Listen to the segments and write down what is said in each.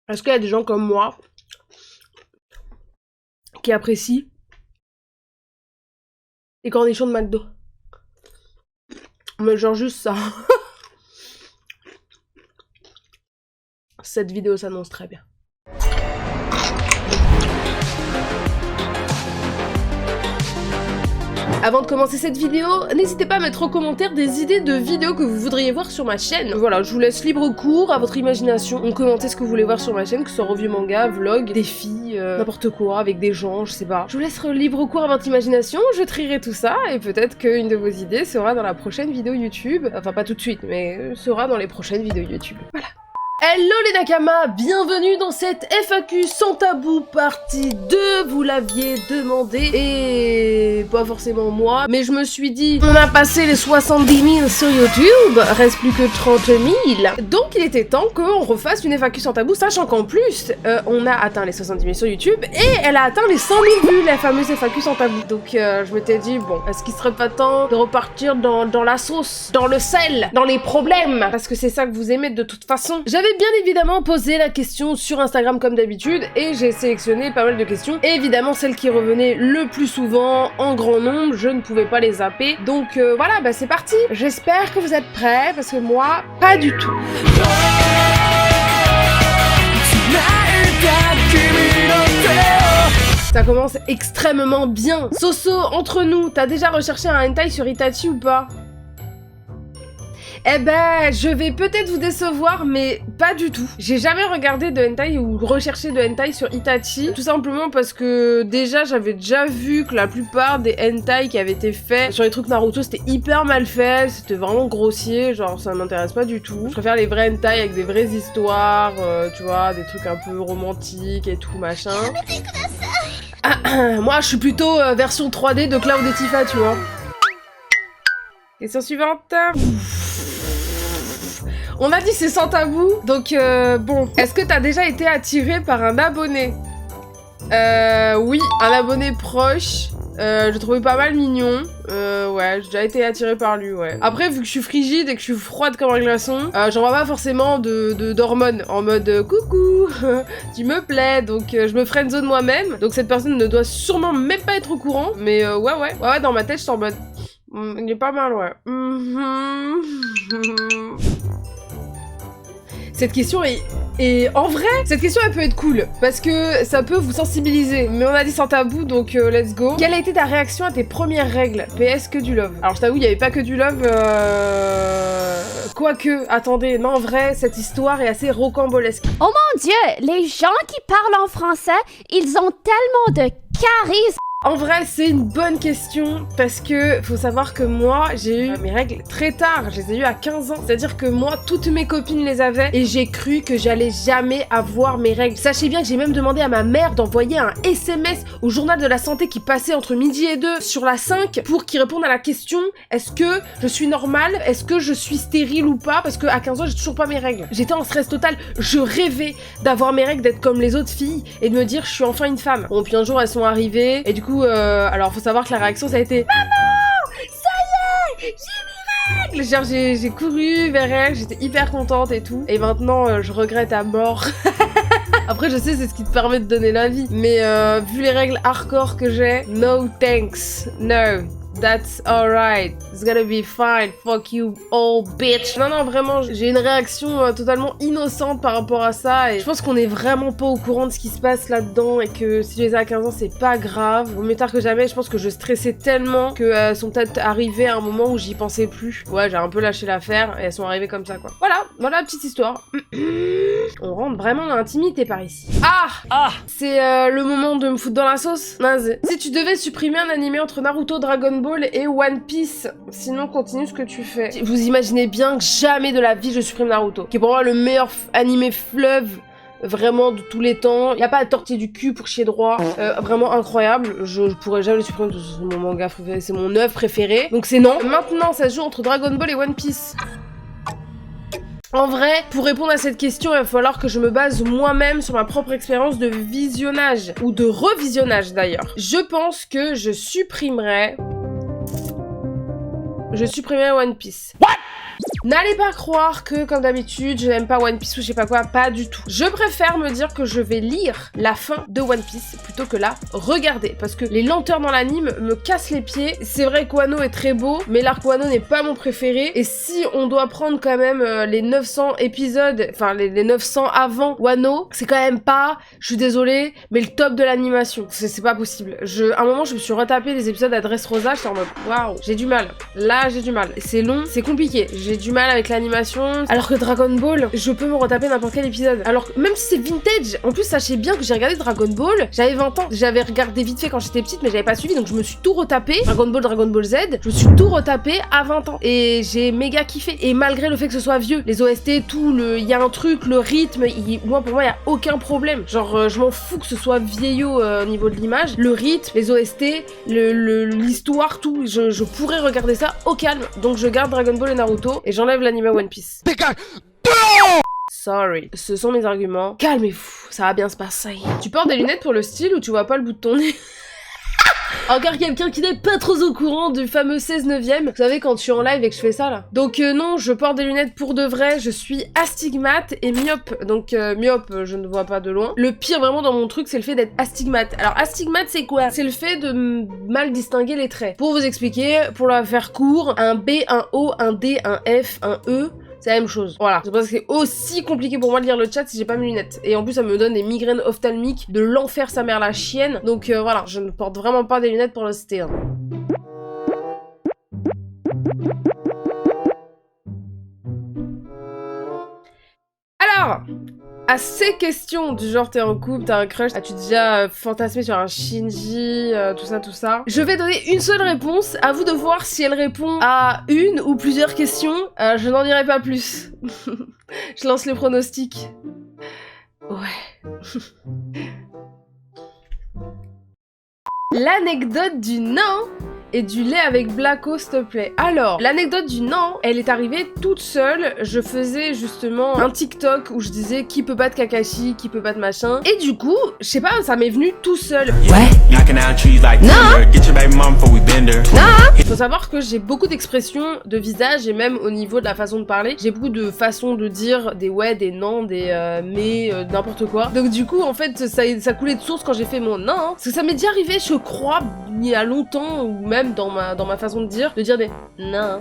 Est-ce qu'il y a des gens comme moi qui apprécient les cornichons de McDo? Mais genre juste ça. Cette vidéo s'annonce très bien. Avant de commencer cette vidéo, n'hésitez pas à mettre en commentaire des idées de vidéos que vous voudriez voir sur ma chaîne. Voilà, je vous laisse libre cours à votre imagination. Commentez ce que vous voulez voir sur ma chaîne, que ce soit review manga, vlog, défis, n'importe quoi, avec des gens, je sais pas. Je vous laisse libre cours à votre imagination, je trierai tout ça, et peut-être qu'une de vos idées sera dans la prochaine vidéo YouTube. Enfin, pas tout de suite, mais sera dans les prochaines vidéos YouTube. Voilà. Hello les Nakama, bienvenue dans cette FAQ sans tabou partie 2, vous l'aviez demandé, et pas forcément moi, mais je me suis dit, on a passé les 70 000 sur YouTube, reste plus que 30 000, donc il était temps qu'on refasse une FAQ sans tabou, sachant qu'en plus, on a atteint les 70 000 sur YouTube, et elle a atteint les 100 000 vues, la fameuse FAQ sans tabou, donc je m'étais dit, bon, est-ce qu'il serait pas temps de repartir dans la sauce, dans le sel, dans les problèmes, parce que c'est ça que vous aimez de toute façon. J'avais bien évidemment posé la question sur Instagram comme d'habitude et j'ai sélectionné pas mal de questions. Et évidemment celles qui revenaient le plus souvent en grand nombre, je ne pouvais pas les zapper. Donc voilà, bah c'est parti. J'espère que vous êtes prêts parce que moi, pas du tout. Ça commence extrêmement bien. Soso, entre nous, t'as déjà recherché un hentai sur Itachi ou pas? Eh ben, je vais peut-être vous décevoir, mais pas du tout. J'ai jamais regardé de hentai ou recherché de hentai sur Itachi, tout simplement parce que déjà, j'avais déjà vu que la plupart des hentai qui avaient été faits sur les trucs Naruto, c'était hyper mal fait, c'était vraiment grossier, genre ça m'intéresse pas du tout. Je préfère les vrais hentai avec des vraies histoires, tu vois, des trucs un peu romantiques et tout, machin. Moi, je suis plutôt version 3D de Cloud et Tifa, tu vois. Question suivante. On a dit c'est sans tabou, donc bon. Est-ce que t'as déjà été attiré par un abonné? Oui, un abonné proche. Je le trouvais pas mal mignon. Ouais, j'ai déjà été attirée par lui, ouais. Après, vu que je suis frigide et que je suis froide comme un glaçon, j'en vois pas forcément d'hormones en mode coucou, tu me plais, donc je me friendzone moi-même. Donc cette personne ne doit sûrement même pas être au courant, mais ouais, dans ma tête, je suis en mode... il est pas mal, ouais. Cette question est... en vrai, cette question elle peut être cool, parce que ça peut vous sensibiliser, mais on a dit sans tabou, donc let's go. Quelle a été ta réaction à tes premières règles? PS que du love. Alors je t'avoue, il n'y avait pas que du love, quoique, attendez, non en vrai, cette histoire est assez rocambolesque. Oh mon dieu, les gens qui parlent en français, ils ont tellement de charisme. En vrai, c'est une bonne question parce que faut savoir que moi, j'ai eu mes règles très tard. Je les ai eues à 15 ans. C'est-à-dire que moi, toutes mes copines les avaient et j'ai cru que j'allais jamais avoir mes règles. Sachez bien que j'ai même demandé à ma mère d'envoyer un SMS au journal de la santé qui passait entre midi et 2 sur la 5 pour qu'il réponde à la question: est-ce que je suis normale? Est-ce que je suis stérile ou pas? Parce que à 15 ans, j'ai toujours pas mes règles. J'étais en stress total. Je rêvais d'avoir mes règles, d'être comme les autres filles et de me dire je suis enfin une femme. Bon, puis un jour, elles sont arrivées et du coup, alors faut savoir que la réaction ça a été: maman, ça y est, j'ai mes règles. Genre j'ai couru vers elle, j'étais hyper contente et tout. Et maintenant je regrette à mort. Après je sais c'est ce qui te permet de donner la vie. Mais vu les règles hardcore que j'ai, no thanks, no. That's alright. It's gonna be fine. Fuck you, old bitch. Non, vraiment, j'ai une réaction totalement innocente par rapport à ça. Et je pense qu'on est vraiment pas au courant de ce qui se passe là-dedans. Et que si je les ai à 15 ans, c'est pas grave. Vaut mieux tard que jamais. Je pense que je stressais tellement que elles sont peut-être arrivées à un moment où j'y pensais plus. Ouais, j'ai un peu lâché l'affaire. Et elles sont arrivées comme ça, quoi. Voilà la petite histoire. On rentre vraiment dans l'intimité par ici. Ah, c'est le moment de me foutre dans la sauce. Naze. Si tu devais supprimer un animé entre Naruto, Dragon Ball et One Piece, sinon continue ce que tu fais. Vous imaginez bien que jamais de la vie je supprime Naruto, qui est pour moi le meilleur animé fleuve vraiment de tous les temps. Y a pas à tortiller du cul pour chier droit. Vraiment incroyable. Je pourrais jamais le supprimer, c'est mon manga préféré, c'est mon œuvre préférée. Donc c'est non. Maintenant ça se joue entre Dragon Ball et One Piece. En vrai, pour répondre à cette question, il va falloir que je me base moi-même sur ma propre expérience de visionnage, ou de revisionnage d'ailleurs. Je pense que je supprimerais One Piece. What? N'allez pas croire que, comme d'habitude, je n'aime pas One Piece ou je sais pas quoi, pas du tout. Je préfère me dire que je vais lire la fin de One Piece plutôt que la regarder, parce que les lenteurs dans l'anime me cassent les pieds. C'est vrai que Wano est très beau, mais l'arc Wano n'est pas mon préféré, et si on doit prendre quand même les 900 épisodes, enfin les 900 avant Wano, c'est quand même pas, je suis désolée, mais le top de l'animation. C'est pas possible. À un moment, je me suis retapé les épisodes à Dressrosa, j'étais en mode, waouh, j'ai du mal. Là, j'ai du mal. C'est long, c'est compliqué. J'ai du mal avec l'animation, alors que Dragon Ball, je peux me retaper n'importe quel épisode. Alors que même si c'est vintage, en plus, sachez bien que j'ai regardé Dragon Ball, j'avais 20 ans. J'avais regardé vite fait quand j'étais petite, mais j'avais pas suivi, donc je me suis tout retapé. Dragon Ball Z, je me suis tout retapé à 20 ans. Et j'ai méga kiffé. Et malgré le fait que ce soit vieux, les OST, tout, il y a un truc, le rythme, moi, pour moi, il y a aucun problème. Genre, je m'en fous que ce soit vieillot au niveau de l'image. Le rythme, les OST, l'histoire, tout, je pourrais regarder ça au calme. Donc je garde Dragon Ball et Naruto et j'enlève l'anime One Piece. Sorry, ce sont mes arguments. Calmez-vous, ça va bien se passer. Tu portes des lunettes pour le style ou tu vois pas le bout de ton nez? Encore quelqu'un qui n'est pas trop au courant du fameux 16/9ème. Vous savez, quand je suis en live et que je fais ça, là. Donc non, je porte des lunettes pour de vrai. Je suis astigmate et myope. Donc myope, je ne vois pas de loin. Le pire vraiment dans mon truc, c'est le fait d'être astigmate. Alors astigmate, c'est quoi? C'est le fait de mal distinguer les traits. Pour vous expliquer, pour la faire court, un B, un O, un D, un F, un E... c'est la même chose. Voilà. C'est parce que c'est aussi compliqué pour moi de lire le chat si j'ai pas mes lunettes. Et en plus, ça me donne des migraines ophtalmiques de l'enfer sa mère la chienne. Donc voilà, je ne porte vraiment pas des lunettes pour le ST1. Alors, à ces questions du genre t'es en couple, t'as un crush, as-tu déjà fantasmé sur un Shinji, tout ça, je vais donner une seule réponse, à vous de voir si elle répond à une ou plusieurs questions, je n'en dirai pas plus. Je lance les pronostics. Ouais. L'anecdote du nain et du lait avec Blacko, s'il te plaît. Alors, l'anecdote du non, elle est arrivée toute seule. Je faisais justement un TikTok où je disais qui peut battre Kakashi, qui peut battre machin. Et du coup, je sais pas, ça m'est venu tout seul. Ouais. Il faut savoir que j'ai beaucoup d'expressions de visage et même au niveau de la façon de parler, j'ai beaucoup de façons de dire des ouais, des non, des mais, n'importe quoi. Donc du coup, en fait, ça coulait de source quand j'ai fait mon non. Parce que ça m'est déjà arrivé, je crois, il y a longtemps, ou même dans ma façon de dire des non,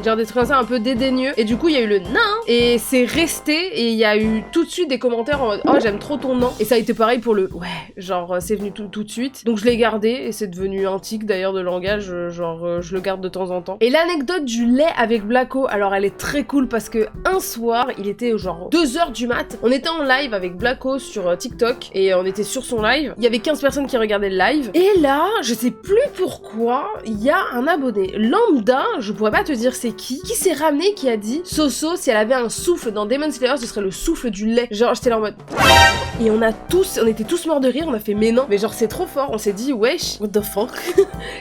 genre des trucs comme ça un peu dédaigneux. Et du coup, il y a eu le non, et c'est resté, et il y a eu tout de suite des commentaires en mode oh, j'aime trop ton non. Et ça a été pareil pour le ouais, genre c'est venu tout de suite. Donc je l'ai gardé, et c'est devenu un tic d'ailleurs de langage, genre je le garde de temps en temps. Et l'anecdote du lait avec Blacko, alors elle est très cool parce que un soir, il était genre 2h du mat, on était en live avec Blacko sur TikTok, et on était sur son live, il y avait 15 personnes qui regardaient le live, et là, je sais plus pourquoi, il y a un abonné lambda, je pourrais pas te dire c'est qui s'est ramené, qui a dit Soso, si elle avait un souffle dans Demon Slayer, ce serait le souffle du lait. Genre, j'étais là en mode... Et on était tous morts de rire, on a fait mais non, mais genre c'est trop fort, on s'est dit wesh, what the fuck.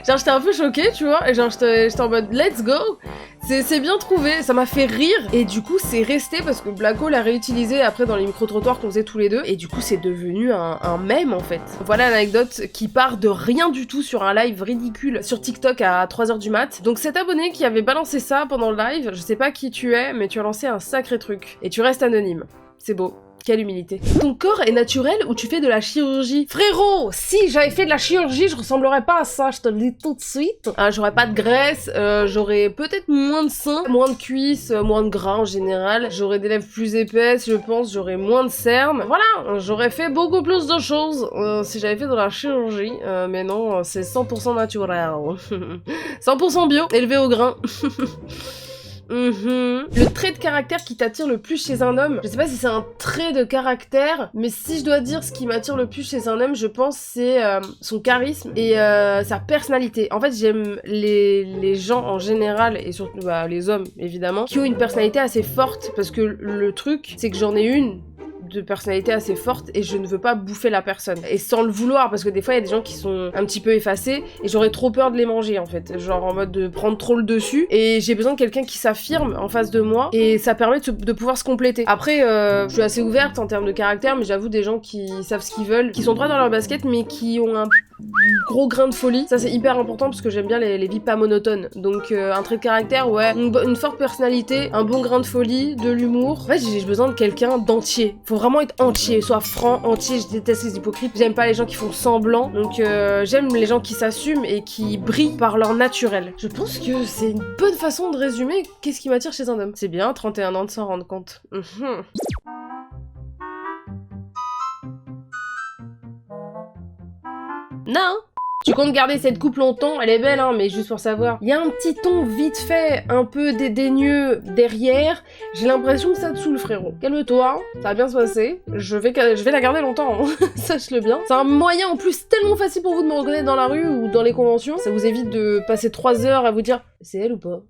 Genre j'étais un peu choquée, tu vois, et genre j'étais en mode let's go. C'est bien trouvé, ça m'a fait rire, et du coup c'est resté parce que Blacko l'a réutilisé après dans les micro-trottoirs qu'on faisait tous les deux, et du coup c'est devenu un mème en fait. Voilà l'anecdote qui part de rien du tout sur un live ridicule sur TikTok à 3h du mat. Donc cet abonné qui avait balancé ça pendant le live, je sais pas qui tu es, mais tu as lancé un sacré truc, et tu restes anonyme. C'est beau. Quelle humilité. Ton corps est naturel ou tu fais de la chirurgie? Frérot, si j'avais fait de la chirurgie, je ressemblerais pas à ça, je te le dis tout de suite. J'aurais pas de graisse, j'aurais peut-être moins de seins, moins de cuisses, moins de gras en général. J'aurais des lèvres plus épaisses, je pense, j'aurais moins de cernes. Voilà, j'aurais fait beaucoup plus de choses si j'avais fait de la chirurgie. Mais non, c'est 100% naturel. 100% bio, élevé au grain. Le trait de caractère qui t'attire le plus chez un homme, je sais pas si c'est un trait de caractère, mais si je dois dire ce qui m'attire le plus chez un homme, je pense c'est son charisme et sa personnalité. En fait, j'aime les gens en général, et surtout les hommes évidemment, qui ont une personnalité assez forte, parce que le truc, c'est que j'en ai une de personnalité assez forte et je ne veux pas bouffer la personne, et sans le vouloir, parce que des fois il y a des gens qui sont un petit peu effacés et j'aurais trop peur de les manger en fait, genre en mode de prendre trop le dessus, et j'ai besoin de quelqu'un qui s'affirme en face de moi, et ça permet de pouvoir se compléter. Après je suis assez ouverte en termes de caractère, mais j'avoue des gens qui savent ce qu'ils veulent, qui sont droits dans leur basket mais qui ont un gros grain de folie. Ça c'est hyper important parce que j'aime bien les vies pas monotones. Donc un trait de caractère, ouais, une forte personnalité, un bon grain de folie, de l'humour. En fait j'ai besoin de quelqu'un d'entier. Faut vraiment être entier, soit franc, entier. Je déteste les hypocrites. J'aime pas les gens qui font semblant. Donc j'aime les gens qui s'assument et qui brillent par leur naturel. Je pense que c'est une bonne façon de résumer qu'est-ce qui m'attire chez un homme. C'est bien, 31 ans de s'en rendre compte. Non. Tu comptes garder cette coupe longtemps, elle est belle hein, mais juste pour savoir. Il y a un petit ton vite fait, un peu dédaigneux derrière. J'ai l'impression que ça te saoule frérot. Calme-toi, ça va bien se passer. Je vais la garder longtemps, hein. Sache-le bien. C'est un moyen en plus tellement facile pour vous de me reconnaître dans la rue ou dans les conventions. Ça vous évite de passer 3 heures à vous dire « c'est elle ou pas ?»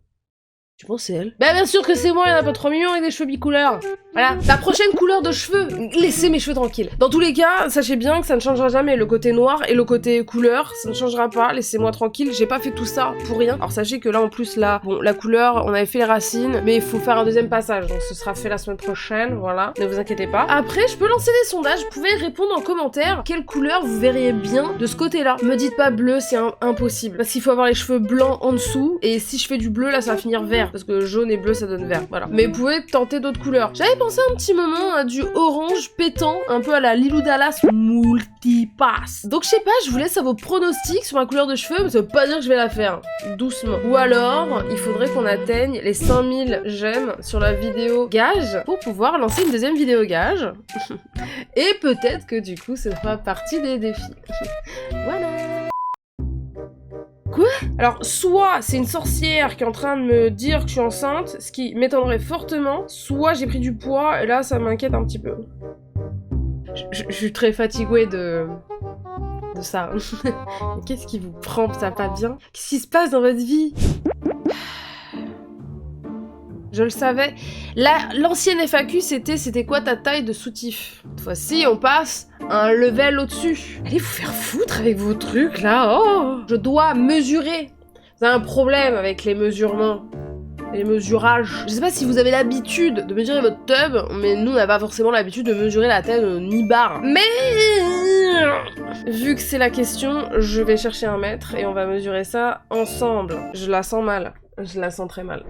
Tu penses c'est elle? Bah bien sûr que c'est moi, il y en a pas 3 millions avec des cheveux bicouleurs. Voilà, la prochaine couleur de cheveux, laissez mes cheveux tranquilles. Dans tous les cas, sachez bien que ça ne changera jamais. Le côté noir et le côté couleur, ça ne changera pas, laissez-moi tranquille. J'ai pas fait tout ça pour rien. Alors sachez que là en plus là, bon, la couleur, on avait fait les racines, mais il faut faire un deuxième passage. Donc ce sera fait la semaine prochaine, voilà. Ne vous inquiétez pas. Après, je peux lancer des sondages, vous pouvez répondre en commentaire quelle couleur vous verriez bien de ce côté-là. Me dites pas bleu, c'est impossible. Parce qu'il faut avoir les cheveux blancs en dessous, et si je fais du bleu, là ça va finir vert. Parce que jaune et bleu ça donne vert, voilà. Mais vous pouvez tenter d'autres couleurs. J'avais pensé un petit moment à du orange pétant, un peu à la Lilou Dallas multipass. Donc je sais pas, je vous laisse à vos pronostics sur ma couleur de cheveux, mais ça veut pas dire que je vais la faire. Doucement. Ou alors, il faudrait qu'on atteigne les 5000 j'aime sur la vidéo gage pour pouvoir lancer une deuxième vidéo gage. Et peut-être que du coup, ça fera partie des défis. Voilà. Quoi? Alors, soit c'est une sorcière qui est en train de me dire que je suis enceinte, ce qui m'étonnerait fortement, soit j'ai pris du poids, et là, ça m'inquiète un petit peu. Je suis très fatiguée de ça. Qu'est-ce qui vous prend? Ça va pas bien? Qu'est-ce qui se passe dans votre vie? Je le savais. L'ancienne FAQ, c'était quoi ta taille de soutif? Cette fois-ci, on passe un level au-dessus. Allez vous faire foutre avec vos trucs, là. Oh, je dois mesurer. Vous avez un problème avec les mesurements. Les mesurages. Je sais pas si vous avez l'habitude de mesurer votre tub, mais nous, on n'a pas forcément l'habitude de mesurer la taille de nibar. Mais vu que c'est la question, je vais chercher un mètre et on va mesurer ça ensemble. Je la sens mal. Je la sens très mal.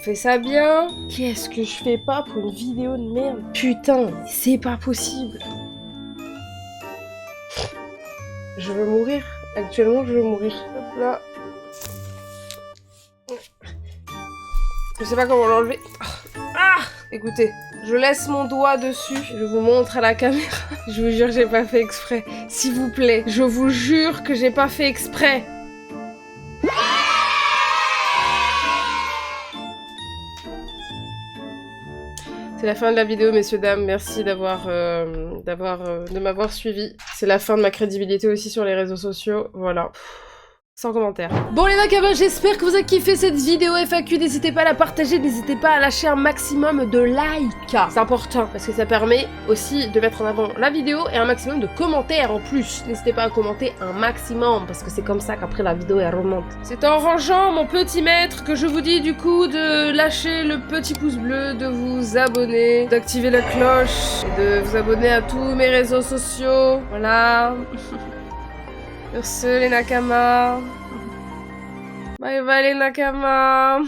Fais ça bien. Qu'est-ce que je fais pas pour une vidéo de merde? Putain, c'est pas possible. Je veux mourir. Actuellement, je veux mourir. Hop là. Je sais pas comment l'enlever. Ah! Écoutez, je laisse mon doigt dessus. Je vous montre à la caméra. Je vous jure, j'ai pas fait exprès. S'il vous plaît, je vous jure que j'ai pas fait exprès. C'est la fin de la vidéo, messieurs, dames. Merci de m'avoir suivi. C'est la fin de ma crédibilité aussi sur les réseaux sociaux. Voilà. Sans commentaire. Bon les Nakamas, j'espère que vous avez kiffé cette vidéo FAQ. N'hésitez pas à la partager, n'hésitez pas à lâcher un maximum de likes. C'est important parce que ça permet aussi de mettre en avant la vidéo et un maximum de commentaires en plus. N'hésitez pas à commenter un maximum parce que c'est comme ça qu'après la vidéo elle remonte. C'est en rangeant mon petit maître que je vous dis du coup de lâcher le petit pouce bleu, de vous abonner, d'activer la cloche et de vous abonner à tous mes réseaux sociaux. Voilà. Sur ce, les Nakamas. Bye bye les Nakamas.